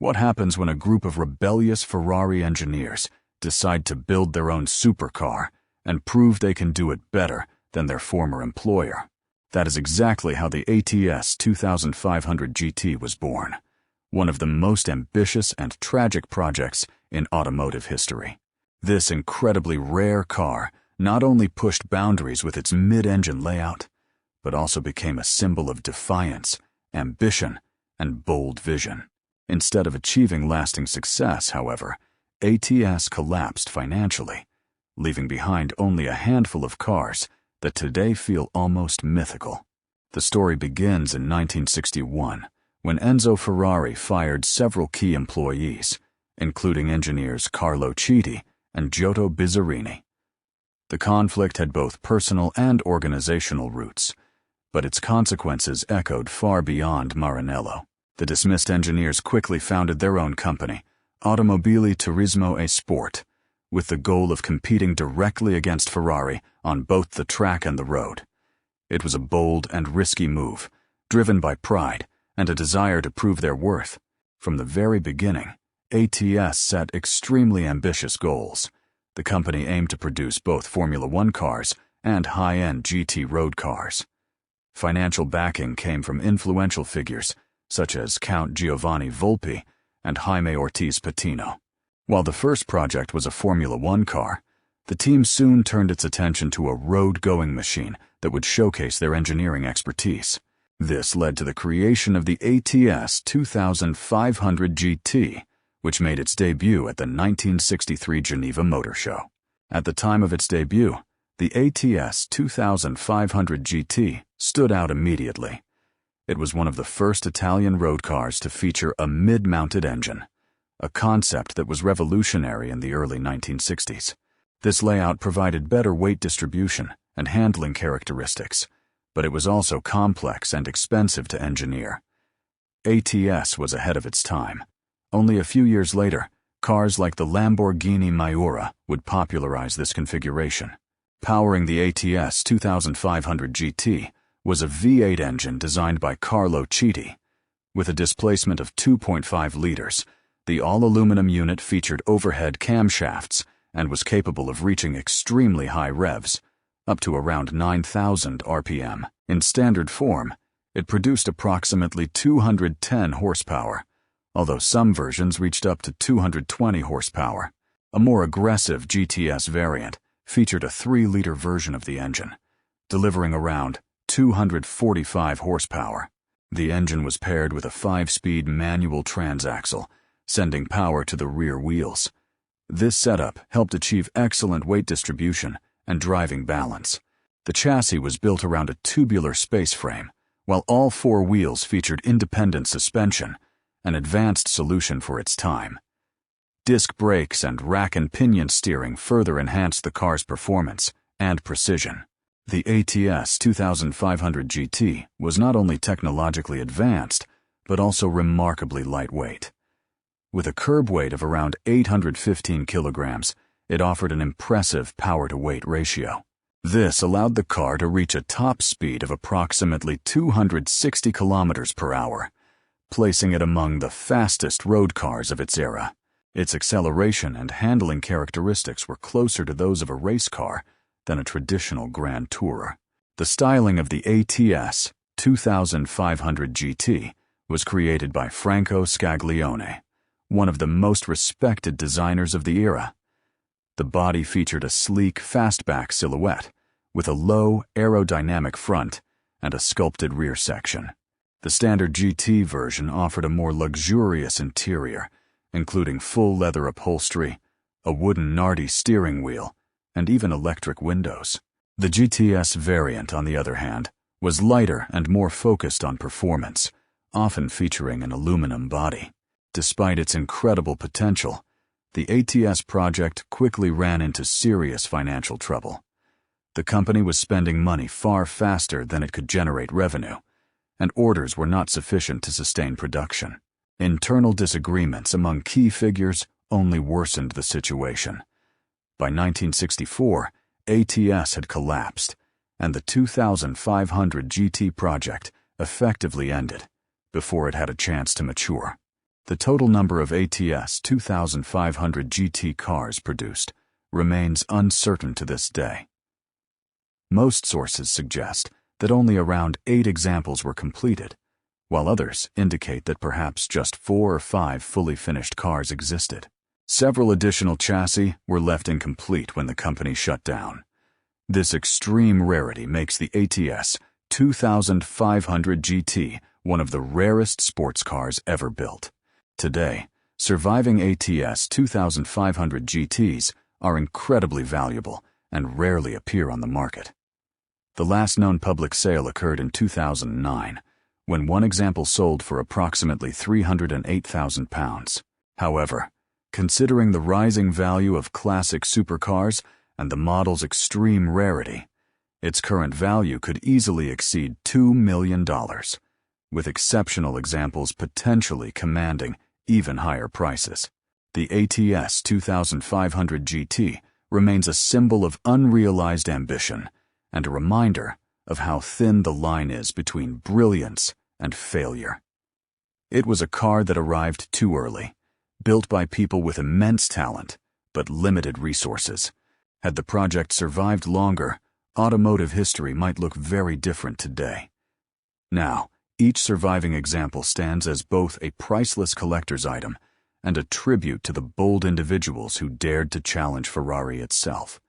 What happens when a group of rebellious Ferrari engineers decide to build their own supercar and prove they can do it better than their former employer? That is exactly how the ATS 2500 GT was born, one of the most ambitious and tragic projects in automotive history. This incredibly rare car not only pushed boundaries with its mid-engine layout, but also became a symbol of defiance, ambition, and bold vision. Instead of achieving lasting success, however, ATS collapsed financially, leaving behind only a handful of cars that today feel almost mythical. The story begins in 1961, when Enzo Ferrari fired several key employees, including engineers Carlo Chiti and Giotto Bizzarini. The conflict had both personal and organizational roots, but its consequences echoed far beyond Maranello. The dismissed engineers quickly founded their own company, Automobile Turismo e Sport, with the goal of competing directly against Ferrari on both the track and the road. It was a bold and risky move, driven by pride and a desire to prove their worth. From the very beginning, ATS set extremely ambitious goals. The company aimed to produce both Formula One cars and high-end GT road cars. Financial backing came from influential figures such as Count Giovanni Volpi and Jaime Ortiz Patino. While the first project was a Formula One car, the team soon turned its attention to a road-going machine that would showcase their engineering expertise. This led to the creation of the ATS 2500 GT, which made its debut at the 1963 Geneva Motor Show. At the time of its debut, the ATS 2500 GT stood out immediately. It was one of the first Italian road cars to feature a mid-mounted engine, a concept that was revolutionary in the early 1960s. This layout provided better weight distribution and handling characteristics, but it was also complex and expensive to engineer. ATS was ahead of its time. Only a few years later, cars like the Lamborghini Miura would popularize this configuration. Powering the ATS 2500 GT was a V8 engine designed by Carlo Chiti. With a displacement of 2.5 liters, the all-aluminum unit featured overhead camshafts and was capable of reaching extremely high revs, up to around 9,000 RPM. In standard form, it produced approximately 210 horsepower, although some versions reached up to 220 horsepower. A more aggressive GTS variant featured a 3-liter version of the engine, delivering around 245 horsepower. The engine was paired with a 5-speed manual transaxle, sending power to the rear wheels. This setup helped achieve excellent weight distribution and driving balance. The chassis was built around a tubular space frame, while all 4 wheels featured independent suspension, an advanced solution for its time. Disc brakes and rack and pinion steering further enhanced the car's performance and precision. The ATS 2500 GT was not only technologically advanced, but also remarkably lightweight. With a curb weight of around 815 kilograms, it offered an impressive power-to-weight ratio. This allowed the car to reach a top speed of approximately 260 kilometers per hour, placing it among the fastest road cars of its era. Its acceleration and handling characteristics were closer to those of a race car than a traditional Grand Tourer. The styling of the ATS 2500 GT was created by Franco Scaglione, one of the most respected designers of the era. The body featured a sleek fastback silhouette with a low aerodynamic front and a sculpted rear section. The standard GT version offered a more luxurious interior, including full leather upholstery, a wooden Nardi steering wheel, and even electric windows. The GTS variant, on the other hand, was lighter and more focused on performance, often featuring an aluminum body. Despite its incredible potential, the ATS project quickly ran into serious financial trouble. The company was spending money far faster than it could generate revenue, and orders were not sufficient to sustain production. Internal disagreements among key figures only worsened the situation. By 1964, ATS had collapsed, and the 2500 GT project effectively ended before it had a chance to mature. The total number of ATS 2500 GT cars produced remains uncertain to this day. Most sources suggest that only around 8 examples were completed, while others indicate that perhaps just 4 or 5 fully finished cars existed. Several additional chassis were left incomplete when the company shut down. This extreme rarity makes the ATS 2500 GT one of the rarest sports cars ever built. Today, surviving ATS 2500 GTs are incredibly valuable and rarely appear on the market. The last known public sale occurred in 2009, when one example sold for approximately £308,000. However, considering the rising value of classic supercars and the model's extreme rarity, its current value could easily exceed $2 million, with exceptional examples potentially commanding even higher prices. The ATS 2500 GT remains a symbol of unrealized ambition and a reminder of how thin the line is between brilliance and failure. It was a car that arrived too early, built by people with immense talent but limited resources. Had the project survived longer, automotive history might look very different today. Now, each surviving example stands as both a priceless collector's item and a tribute to the bold individuals who dared to challenge Ferrari itself.